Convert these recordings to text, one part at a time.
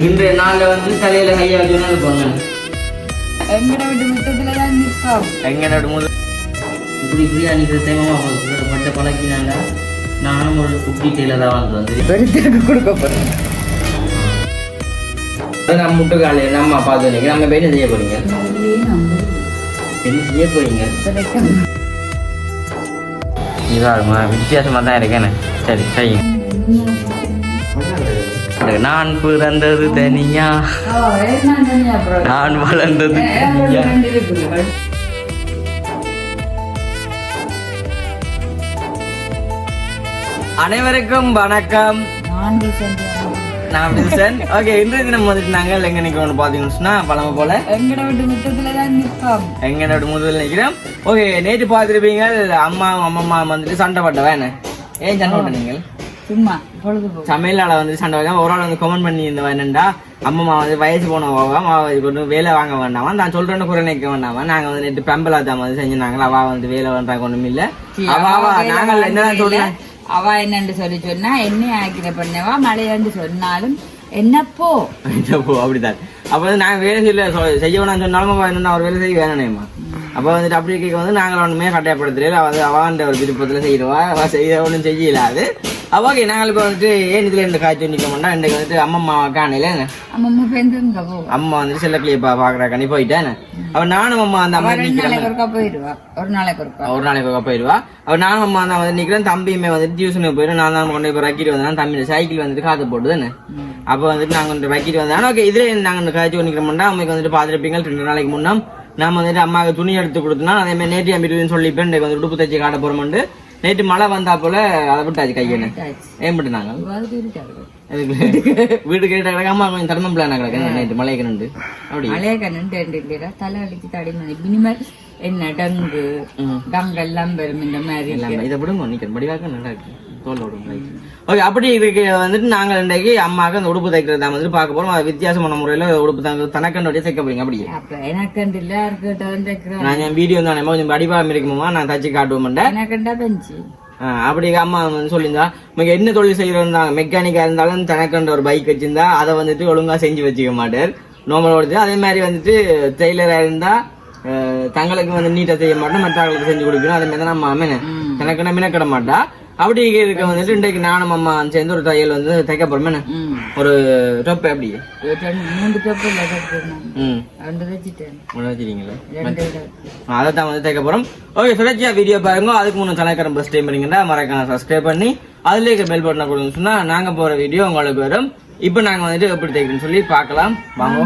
இன்றைய நாள்ல வந்து தலையில கையா வச்சு போங்க. எங்கட வீட்டு முத்தத்துல தான் நிற்போம். எங்கட முதல் இப்படி இப்படியா நிற்கிற தேவமா பட்ட பழக்கினாங்க. நானும் ஒரு குட்டி டெய்லர் தான் வந்து பெருத்துக்கு கொடுக்க போறேன். நம்ம முட்டுக்கால நம்ம பார்த்து நம்ம போய் என்ன செய்ய போறீங்க? என்ன செய்ய போறீங்க? இதாகுமா வித்தியாசமா தான் இருக்கேன்னு. சரி செய்யுங்க. நான் பிறந்தது தனியா, நான் வளர்ந்தது தனியா. அனைவருக்கும் வணக்கம். நான் வில்சன். ஓகே, இன்றைய தினம் வந்துட்டு நாங்கள் எங்க நிக்கிறோம் பாத்தீங்கன்னா பழமை போல எங்கட வீட்டு முத்தத்துல தான் நிற்போம். எங்கட முதல்ல நிக்கிறோம். ஓகே, நேற்று பார்த்துருப்பீங்க அம்மா வந்துட்டு சண்டை பட்ட வேணே. ஏன் சண்டை பட்ட நீங்கள்? சும்மா பொழுதுபோக்கு சமையலால வந்து சண்டை வைக்காம ஒரு ஆள் வந்து கமெண்ட் பண்ணி இந்த வேணுண்டா அம்மா வந்து வயசு போனவா கொண்டு வேலை வாங்க வேண்டாமா, நான் சொல்றேன்னு குறை நினைக்க வேண்டாமா. நாங்க வந்து நேற்று பெம்பலாத்தான் வந்து செஞ்சாங்களா, அவ வந்து வேலை பண்றாங்க ஒண்ணும் இல்ல. நாங்கள் என்னதான் சொல்றேன், அவ என்னன்னு சொல்லி சொன்னா என்ன ஆக்கிற பண்ணவா மழையாண்டு சொன்னாலும் என்னப்போ அப்படித்தான். அப்ப வந்து நாங்க வேலை செய்ய வேணாம்னு சொன்னாலும் என்னன்னா அவர் வேலை செய்ய வேணானேம்மா. அப்ப வந்துட்டு அப்படி கேட்க வந்து நாங்கள் ஒண்ணுமே கட்டாயப்படுத்துறோம். அவ அவாண்ட ஒரு விருப்பத்துல செய்யறவா, அவ செய்ய ஒன்றும் செய்யலாது. ஓகே, நாங்கள் இப்ப வந்துட்டு ஏன் இதுல இந்த காய்ச்சி நிக்க மாட்டோம். இன்றைக்கு வந்துட்டு அம்மா காணையில அம்மா வந்துட்டு செல்லக்கிளிய பாக்குறா கண்ணி போயிட்டேன். அவ நானும் அம்மா அந்த அம்மா போயிடுவா, ஒரு நாளைக்கு ஒருக்கா போயிடுவா. அவ நானும் அம்மா தான் வந்து நிக்கிறேன். தம்பியுமே வந்துட்டு டியூஷனுக்கு போயிடும். நான் தான் கொண்டு போய் ரக்கிட்டு வந்தேன். தம்பி சைக்கிள் வந்துட்டு காத்து போட்டுதானே. அப்ப வந்துட்டு நாங்க வந்து ரக்கிட்டு வந்தேன். ஓகே, இதுல நாங்க காய்ச்சி நிக்க மாட்டோம். அம்மைக்கு வந்துட்டு பாத்துருப்பீங்க 2 நாளைக்கு முன்னாம் நாம வந்துட்டு அம்மாவுக்கு துணி எடுத்து கொடுத்தோம்னா அதே மாதிரி நேற்று அம்பிட்டு சொல்லிப்பேன். இன்றைக்கு வந்து உடுப்பு தைச்சி காட்ட போறோம்ட்டு நேற்று மழை வந்தா போல அதை விட்டாச்சு கையன்னு ஏன் விட்டு நாங்க வீடு கேட்ட கிடக்க அம்மா கொஞ்சம் திறந்த பிள்ளைனா கிடக்கு. நேற்று மழை கண்டு அப்படி மழைய கண்டு தலை அடிச்சு தடி மினிமல் என்ன டங்கு டங்கெல்லாம் பெரும் இந்த மாதிரி இதை விடுங்க நிக்கிறேன் படிவாக்க நல்லா இருக்கு தோல் விடுங்க. ஓகே, அப்படி இதுக்கு வந்துட்டு நாங்கள் இன்றைக்கு அம்மாவுக்கு அந்த உடுப்பு தைக்கிறதா வந்துட்டு பார்க்க போறோம். வித்தியாசமான முறையில உடுப்பு தனக்கண்டு தைக்க போறீங்க. அப்படியே எனக்கு இல்ல இருக்கட்டும் நான் என் வீடியோ தானே கொஞ்சம் வடிவாக இருக்குமா நான் தச்சு காட்டுவோம். அப்படி அம்மா வந்து சொல்லியிருந்தா மிக என்ன தொழில் செய்யறோம் மெக்கானிக்கா இருந்தாலும் தனக்கண்ட ஒரு பைக் வச்சிருந்தா அதை வந்துட்டு ஒழுங்கா செஞ்சு வச்சுக்க மாட்டார் நார்மல் ஓடுது. அதே மாதிரி வந்துட்டு டெய்லரா இருந்தா தங்களுக்கு வந்து நீட்டா செய்ய மாட்டோம், மற்றவங்களுக்கு செஞ்சு கொடுக்கணும். அதே மாதிரி தான் நம்ம அம்மனு தனக்கண்ட மினக்கிட மாட்டா. அப்படி இருக்க வந்துட்டு இன்றைக்கு நானும் அம்மா சேர்ந்து ஒரு தையல் வந்து தைக்க போறோம். ஒரு டொப்பு அப்படி 3 டொப்பு அதைத்தான் வந்து தைக்க போறோம். ஓகே, சுழற்சியா வீடியோ பாருங்க. அதுக்கு முன்ன தலைக்கரம் பஸ் டைம் பண்ணீங்கன்னா மறக்காம சப்ஸ்கிரைப் பண்ணி அதுல இருக்க பெல் பட்டனை கொடுங்க. சொன்னா நாங்க போற வீடியோ உங்களுக்கு வரும். இப்ப நாங்க வந்துட்டு எப்படி தைக்கிறோம்னு சொல்லி பார்க்கலாம் வாங்க.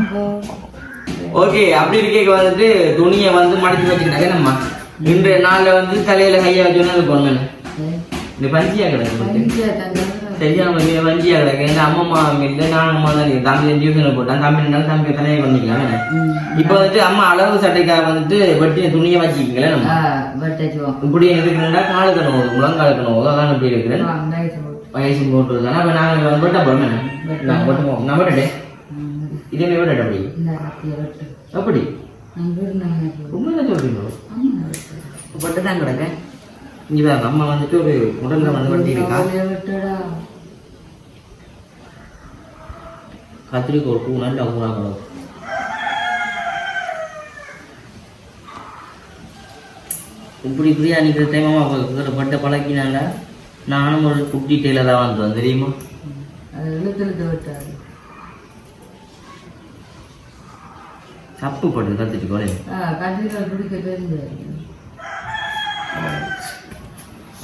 ஓகே, அப்படி இருக்க வந்துட்டு துணியை வந்து மடிச்சு வச்சுக்கிட்டாங்க. நம்ம இன்றைய நாள்ல வந்து தலையில கையா வச்சு போங்க. இந்த பஞ்சியா கிடக்கு சரியா வஞ்சியா கிடக்கு. எங்க அம்மா இல்லை நான் அம்மா தான் தம்பி டியூஷன் போட்டான். தம்பி தம்பி தலையை பண்ணிக்கலாம். இப்ப வந்துட்டு அம்மா அளவு சட்டைக்காக வந்துட்டு வெட்டி துணியை வச்சுக்கீங்களே. நம்ம இப்படி இருக்குன்னா காலு கணவு முழங்கால கணவு அதான் இப்படி இருக்கிறேன். வயசு போட்டு தானே. அப்ப நாங்க வெட்ட போறோம். நான் வெட்டுவோம். நான் வெட்டே இதே வெட்ட அப்படி அப்படி உண்மைதான் சொல்றீங்களோ? வெட்டுதான் கிடக்க. இங்கதான் அம்மா வந்துட்டு ஒரு உடல்ல வந்து வண்டி இருக்கா. கத்திரிக்கை ஒரு பூ நல்ல ஊறாங்களோ. இப்படி இப்படியா நிற்கிற டைமா பட்ட பழக்கினால நானும் ஒரு குட்டி டெய்லர் தான் வந்து தெரியுமா. தப்பு பட்டு கத்திரிக்கோளே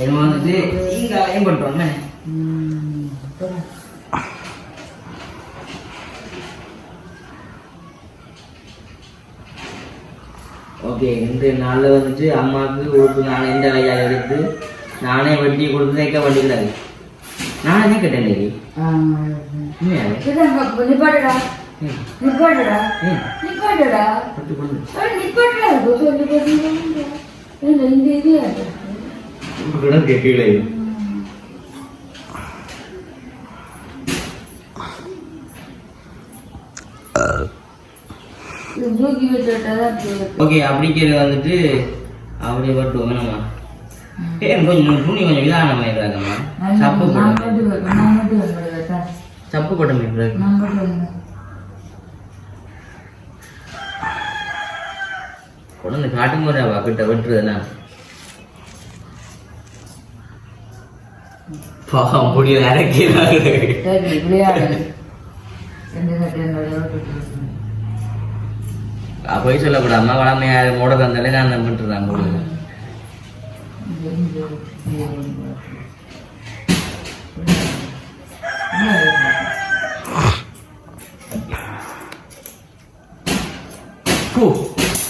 என்ன வந்துட்டு ஏன் பண்றோம். ஓகே, இந்த நாள்ல வந்துட்டு அம்மாவுக்கு ஒரு நான் எந்த கையால் எடுத்து நானே வட்டி கொடுத்து தைக்க வண்டிக்கிறாரு. நானே கேட்டேன் கீழே. ஓகே, அப்படிங்கிறது வந்துட்டு அப்படியே பட்டுவோம். நம்ம கொஞ்சம் துணி கொஞ்சம் விதானமா இருக்காங்கம்மா. சப்பு போட்ட கொண்டு காட்டும் போது கிட்ட வெட்டுறதுன்னா பாவம் முடியல அரைக்கிறாங்க போய் சொல்லக்கூடாது அம்மா வளமையா மூட தந்தாலே நான் நம்பிட்டுறேன் முடியல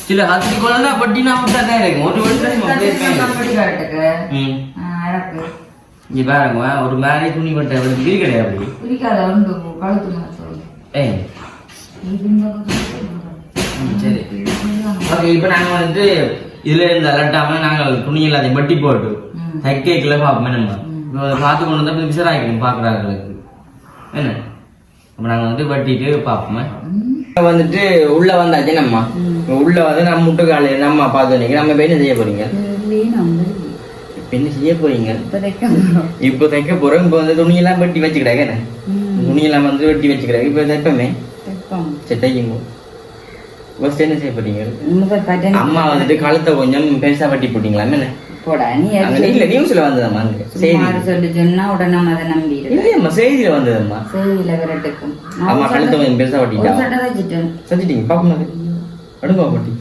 சில ஹாஸ்பி கோலனா பட்டினா முட்டா தான் இருக்கும் ஒரு இங்க பாருங்க ஒரு மாதிரி துணி பட்ட பிரி கிடையாது சரி ஓகே இப்போ நாங்க வந்து இதுல இருந்து அலட்டாம நாங்க துணி எல்லாத்தையும் பட்டி போட்டு தைக்கல பார்ப்போம் நம்ம பார்த்து கொண்டு வந்தா விசராய்க்கணும் பாக்குறாங்களுக்கு என்ன அப்ப நாங்க வந்து வட்டிட்டு பார்ப்போமே வந்துட்டு உள்ள வந்தாச்சு நம்ம உள்ள வந்து நம்ம முட்டுக்கால நம்ம பார்த்து நம்ம இப்ப என்ன செய்ய போறீங்க என்ன செய்ய போறீங்க இப்ப தைக்க போறோம் இப்ப வந்து துணியெல்லாம் வெட்டி வச்சுக்கிறாங்க துணியெல்லாம் வந்து வெட்டி வச்சுக்கிறாங்க இப்ப தைப்பமே சரி தைக்குங்க ஃபர்ஸ்ட் என்ன செய்ய போறீங்க அம்மா வந்துட்டு கழுத்தை கொஞ்சம் பெருசா வெட்டி போட்டீங்களா என்ன இல்ல நியூஸ்ல வந்ததம்மா இல்லையம்மா செய்தியில வந்ததம்மா அம்மா கழுத்தை கொஞ்சம் பெருசா வெட்டிட்டா செஞ்சிட்டீங்க பாப்போம் அடுங்க பட்டி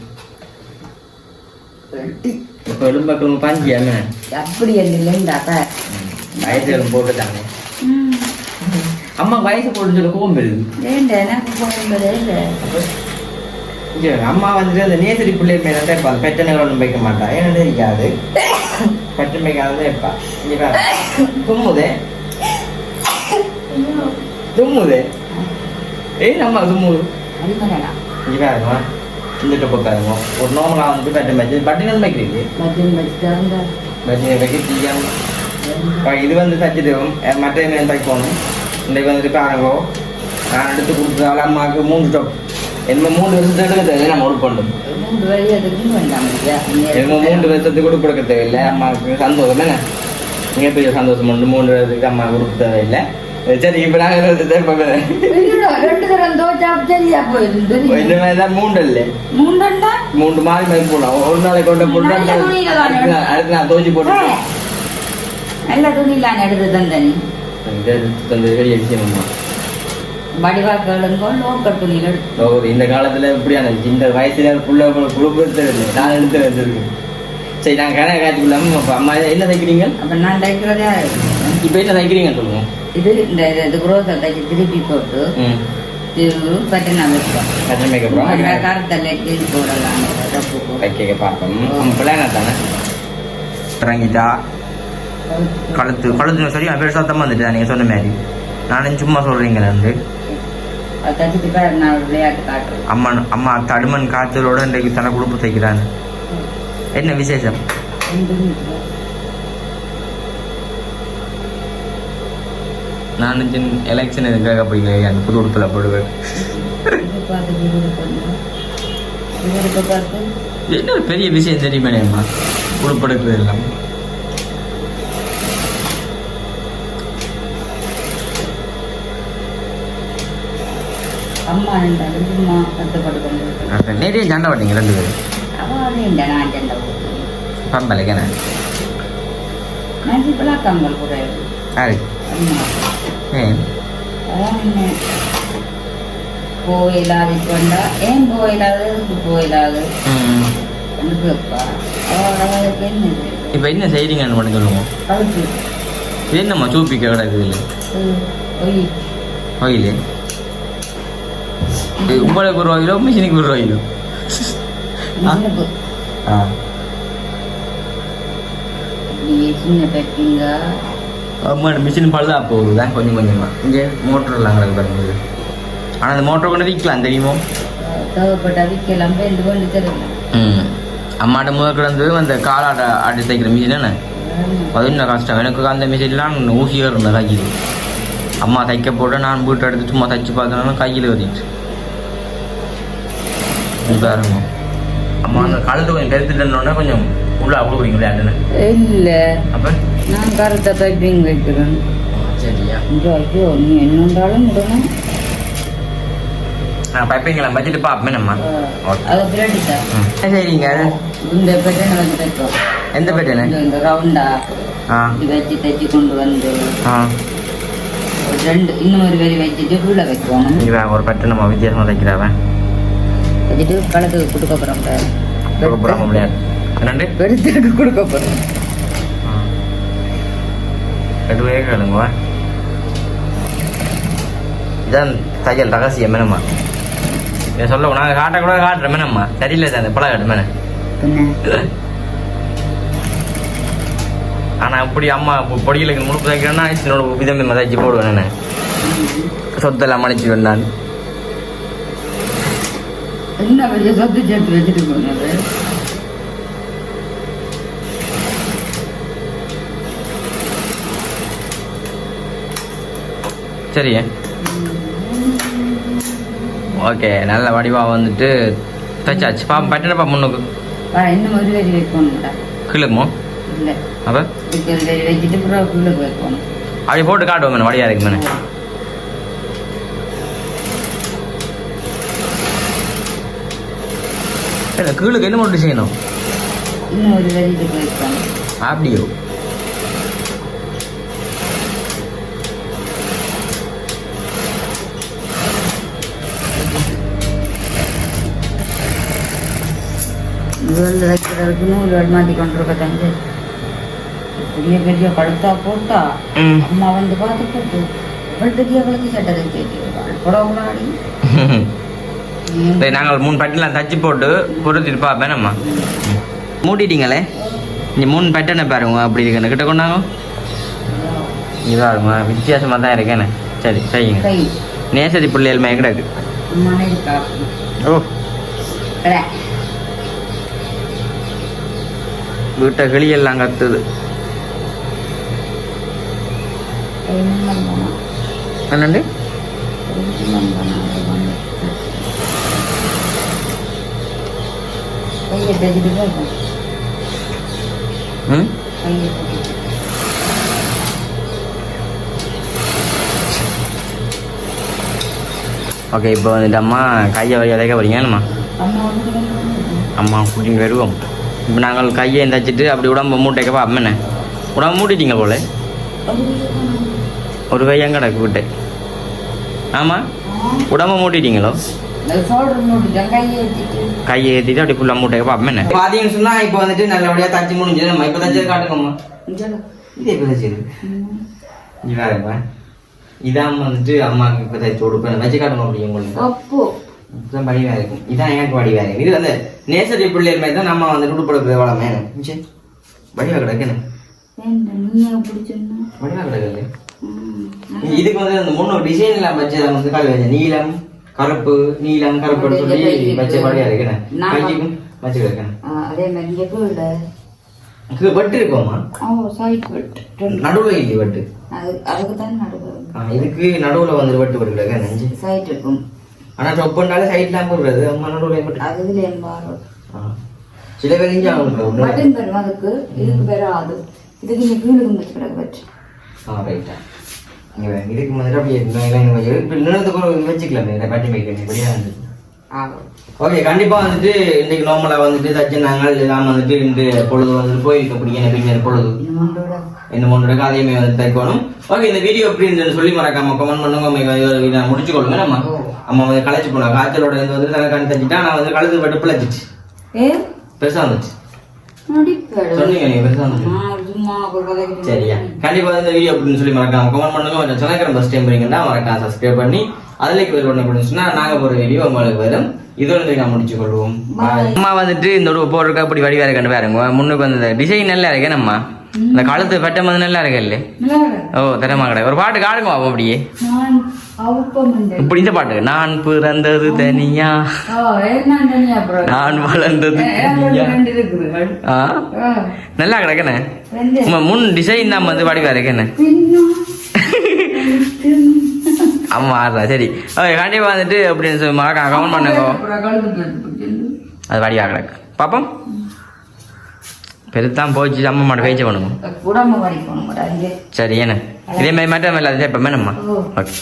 இப்ப எலும்பாக்கள் பாஞ்சியாம அப்படி வயசு போட்டுட்டாங்க அம்மா வயசு போட்டு சொல்ல கோவம் பெருது அம்மா வந்துட்டு அந்த நேசரி பிள்ளை மேல தான் இருப்பா பெற்றனைகள் ஒன்றும் வைக்க மாட்டா ஏன்னு இருக்காது பெற்ற வைக்காதான் இருப்பா இங்க தும்முதே தும்முதே ஏய் நம்ம தும்முது இங்க பாருங்க இந்த டொப்பை பாருங்க ஒரு நார்மலா வந்து பெட்டன் வச்சு பட்டினல் வைக்கிறீங்க பட்டினல் வைக்க தீயம் இது வந்து தச்சுட்டு மற்ற என்ன தைக்கணும் இன்றைக்கு வந்துட்டு பாருங்க நான் எடுத்து கொடுத்ததால அம்மாவுக்கு 3 டொப் என்ன 3 வருஷத்துக்கு தேவை நம்ம உடுப்பணும் 3 வருஷத்துக்கு கூட கொடுக்க தேவையில்லை அம்மாவுக்கு சந்தோஷம் என்ன மிகப்பெரிய சந்தோஷம் உண்டு 3 வருஷத்துக்கு அம்மா கொடுக்க தேவையில்லை சரி இப்ப நாங்க மூன்று மாறி மாதிரி போடலாம் ஒரு நாளைக்கு கொண்ட போட்டு அடுத்து நான் தோச்சி போட்டு எல்லா துணியிலான எடுத்து தந்தனி பெரிய விஷயம் இந்த காலத்துல எப்படியான இந்த வயசுல புள்ள குழுப்பு நான் எடுத்து வச்சிருக்கேன் சரி நாங்க கடை காய்ச்சிக்கலாம அம்மா என்ன தைக்கிறீங்க அப்ப நான் தைக்கிறதே இப்ப என்ன தைக்கிறீங்க சொல்லுங்க இது இந்த குரோத்தை தைச்சு திருப்பி போட்டு பட்டனா வைப்போம் கருத்தல்ல போடலாம் வைக்க பார்ப்போம் பிள்ளைங்க தானே இறங்கிட்டா கழுத்து சரி பேர் சத்தமா வந்துட்டா நீங்க சொன்ன மாதிரி நானும் சும்மா சொல்றீங்க வந்து அம்மா அம்மா தடுமன் காய்ச்சலோட இன்றைக்கு தன குடும்பம் தைக்கிறாங்க என்ன விசேஷம் நான் எலெக்ஷன் எதுக்காக போய்க்கிறேன் புது உடுப்புல போடுவேன் என்ன ஒரு பெரிய விஷயம் தெரியுமே அம்மா உடுப்படுக்கிறது எல்லாம் அம்மா சும்மா கஷ்டப்பட்டு நிறைய சண்டை போட்டீங்க 2 பேரும் நான் சண்டை பம்பலைக்கு நான் இப்பெல்லாம் கூட போயிடாது இப்பண்டா ஏன் போயிடாது போயிடாது இப்ப என்ன செய்றீங்கன்னு மட்டும் சொல்லுவோம் என்னம்மா சூப்பிக்க கிடக்குது இல்லை ஓயிலே உங்களுக்கு ஒரு ரூபாயிலோ மிஷினுக்கு ஒரு ரூபாயிலோ மிஷின் பழுதா போகுதுதான் கொஞ்சம் கொஞ்சமா இங்கே மோட்டர்லாம் கிடக்கு பாருங்க ஆனால் அந்த மோட்டர் கொண்டு விற்கலாம் தெரியுமோ அம்மாட்ட முதல் கிடந்து அந்த காலாட்ட ஆட்டி தைக்கிற மிஷின் என்ன அது இன்னும் கஷ்டம் எனக்கு அந்த மிஷின்லாம் ஊசியாக இருந்தேன் கையில் அம்மா தைக்க போட்டு நான் வீட்டை எடுத்து சும்மா தைச்சு பார்த்தோன்னா கையில் வதிட்டு பாருங்க அம்மா அந்த காலத்தை கொஞ்சம் கருத்துட்டோன்னே கொஞ்சம் உள்ளா கொடுக்குறீங்களே அண்ணன் இல்லை அப்போ நான் கருத்தை டைப்பிங் வைக்கிறேன் சரியா ஐயோ நீ என்ன இருந்தாலும் விடணும் பைப்பிங்கெல்லாம் வச்சுட்டு பார்ப்போம் நம்ம. அது பிரெட் தான் சரிங்க. இந்த பெட்டனை வந்து தைப்போம். எந்த பெட்டனு? இந்த ரவுண்டா இது வச்சு தைச்சு கொண்டு வந்து ரெண்டு இன்னும் ஒரு வரி வச்சுட்டு கீழே வைக்குவோம். இவன் ஒரு பெட்டை நம்ம வித்தியாசமாக தைக்கிறாவன் வச்சுட்டு கலத்துக்கு கொடுக்க போகிறோம். முடியாது என்னண்டு பெருத்துக்கு கொடுக்க போகிறோம். 2 கேளுங்க. இதான் தையல் ரகசியம் என்னம்மா? இதை சொல்ல நாங்கள் காட்டக்கூட காட்டுறோம் என்னம்மா? சரியில்லை தான் பழம் காட்டுமே. ஆனால் இப்படி அம்மா பொடிகளுக்கு முழுப்பு தைக்கிறேன்னா என்னோட விதம் தைச்சு போடுவேன். நான் சொத்தெல்லாம் மன்னிச்சு நான் என்ன வச்சு சொத்து சேர்த்து வச்சுட்டு போனது. சரியா? ஓகே, நல்ல வடிவாக வந்துட்டு தைச்சாச்சு. பட்டனப்பா முன்னுக்கு இன்னும் ஒரு வரி வைக்கணும். கிழக்குமோ? இல்லை அப்போ வச்சுட்டு கீழே வைக்கணும். அப்படி போட்டு காட்டுவோம் மேடம், வடியாக இருக்கு மேடம். கீழுக்கு என்ன மட்டும் செய்யணும்? இன்னும் ஒரு வரி வைக்கணும். அப்படியோ? வைக்கிறதுக்கு நூல் மாட்டி கொண்டிருக்க தஞ்சு பெரிய பெரிய கழுத்தா போட்டா அம்மா வந்து பார்த்து போட்டு பெரிய கழுத்து சட்டை தைச்சு புடவுனாடி. நாங்கள் 3 பட்டெல்லாம் தச்சு போட்டு பொறுத்திட்டு பார்ப்பேன் நம்ம. மூடிட்டீங்களே, இந்த 3 பட்டனை பாருங்க அப்படி இருக்குன்னு கிட்ட கொண்டாங்க. இதாகுமா வித்தியாசமாக தான் இருக்கேன்னு. சரி செய்யுங்க. நேசரி பிள்ளைகள் மே கிடக்கு. ஓ வீட்டை கிளியெல்லாம் கத்துது. என்னண்டு ஓகே, இப்போ வந்துட்டு அம்மா கையை வரைக்க வரீங்கம்மா. அம்மா கூட்டின்னு வருவோம். இப்போ நாங்கள் கையை தைச்சிட்டு அப்படி உடம்பு மூட்டைக்கப்பா அம்மனே உடம்பு மூட்டிட்டீங்க போல. ஒரு கையம் கிடக்கு விட்டு. ஆமாம், உடம்பு மூட்டிட்டீங்களோ? கையை ஏற்றிட்டு அப்படி ஃபுல்லாக மூட்டைக்கப்பா அம்மனே பார்த்தீங்கன்னு சொன்னால் இப்போ வந்துட்டு நல்லபடியாக தச்சு முடிஞ்சது. நம்ம இப்போ தச்சது காட்டுங்கம்மா. இது இப்போ தச்சது இதாருப்பா. இதான் வந்துட்டு அம்மாவுக்கு இப்போ தைச்சு கொடுப்பேன். வச்சு காட்டுங்க அப்படி உங்களுக்கு வடிவா இருக்கும். இதான் எனக்கு வடிவா இருக்கு. இது வந்து நேசரி பிள்ளைகள் மாதிரி தான் நம்ம வந்து உடுப்படுறது எவ்வளோ மேலும் வடிவா கிடக்குன்னு வடிவா கிடக்குது. இதுக்கு வந்து அந்த 3 டிசைன் எல்லாம் வச்சு நம்ம வந்து கால் வச்சேன். நீலம் கருப்பு நீலம் கருப்புன்னு சொல்லி வச்ச வடிவா இருக்குன்னு வச்சு கிடக்குன்னு. அதே மாதிரி வெட்டு இருக்கோமா? நடுவுல இல்லை வெட்டு. அதுக்கு தான் நடுவு. இதுக்கு நடுவுல வந்து வெட்டு வெட்டு கிடக்கு நெஞ்சு சைட் இருக்கும். ஆனா டொப் பண்ணாலே சைட்லாம் போடுறது அம்மா நடுவுல வெட்டு. அதுல எம்பாரோ சில பேர் இங்கே பட்டன் பெறும். அதுக்கு இதுக்கு பெறாது. இதுக்கு இங்கே கீழுக்கும் வச்சு கிடக்கு வெட்டு. ரைட்டா. இதுக்கு வந்துட்டு அப்படியே நிலத்துக்கு வச்சுக்கலாமே பட்டி வைக்கணும் இப்படியா இருந்துச்சு. ஓகே, கண்டிப்பாக வந்துட்டு இன்றைக்கு நார்மலாக வந்துட்டு தச்சு நாங்கள் நாம் வந்துட்டு இந்த பொழுது வந்துட்டு போயிருக்க பிடிக்கணும். பின்னர் பொழுது இன்னும் 3 அதையுமே வந்து தைக்கணும். ஓகே, இந்த வீடியோ எப்படி இருந்ததுன்னு சொல்லி மறக்காம கமெண்ட் பண்ணுங்க. நான் முடிச்சு கொள்ளுங்க. நம்ம அம்மா வந்து களைச்சு போனோம். காய்ச்சலோட இருந்து வந்து தலைக்காணி தச்சுட்டா நான் வந்து கழுத்து பட்டு பிழைச்சிச்சு. பெருசாக வந்துச்சு சொன்னீங்க நீங்க பெருசாக வந்துச்சு. சரியா? கண்டிப்பாக இந்த வீடியோ அப்படின்னு சொல்லி மறக்காம கமெண்ட் பண்ணுங்க. சொன்னாக்கிறேன் ஃபர்ஸ்ட் டைம் வரீங்கன்னா மறக்காம சப்ஸ்கிரைப் பண்ணி அதுலேக்கு வேறு ஒன்று அப்படின்னு சொன்னால் நாங்கள் போகிற வீடியோ உங்களுக்கு வரும். இதோட நான் முடிச்சு கொள்வோம். அம்மா வந்துட்டு இந்த ஒரு போடுறதுக்கு அப்படி வடிவாக இருக்கேன்னு பாருங்க. முன்னுக்கு வந்து டிசைன் நல்லா இருக்கேன். நம்ம இந்த கழுத்து பெட்ட மாதிரி நல்லா இருக்கு இல்லை? ஓ தரமா கிடையாது. ஒரு பாட்டு காடுங்க அப்படியே இப்படி இந்த பாட்டு. நான் பிறந்தது தனியா நான் வளர்ந்தது நல்லா கிடக்குண்ணே. முன் டிசைன் தான் வந்து வடிவா இருக்கேன்னு. ஆமா சரி. ஓகே, கண்டிப்பா வந்துட்டு அப்படின்னு சொல்லி மறக்காம கமெண்ட் பண்ணுங்க. அது வடிவா கிடக்கு பாப்போம். பெருத்தான் போச்சு அம்மா மாட்ட பேச்சு பண்ணுங்க. சரி, என்ன இதே மாதிரி மட்டும் எல்லாத்தையும் நம்ம ஓகே.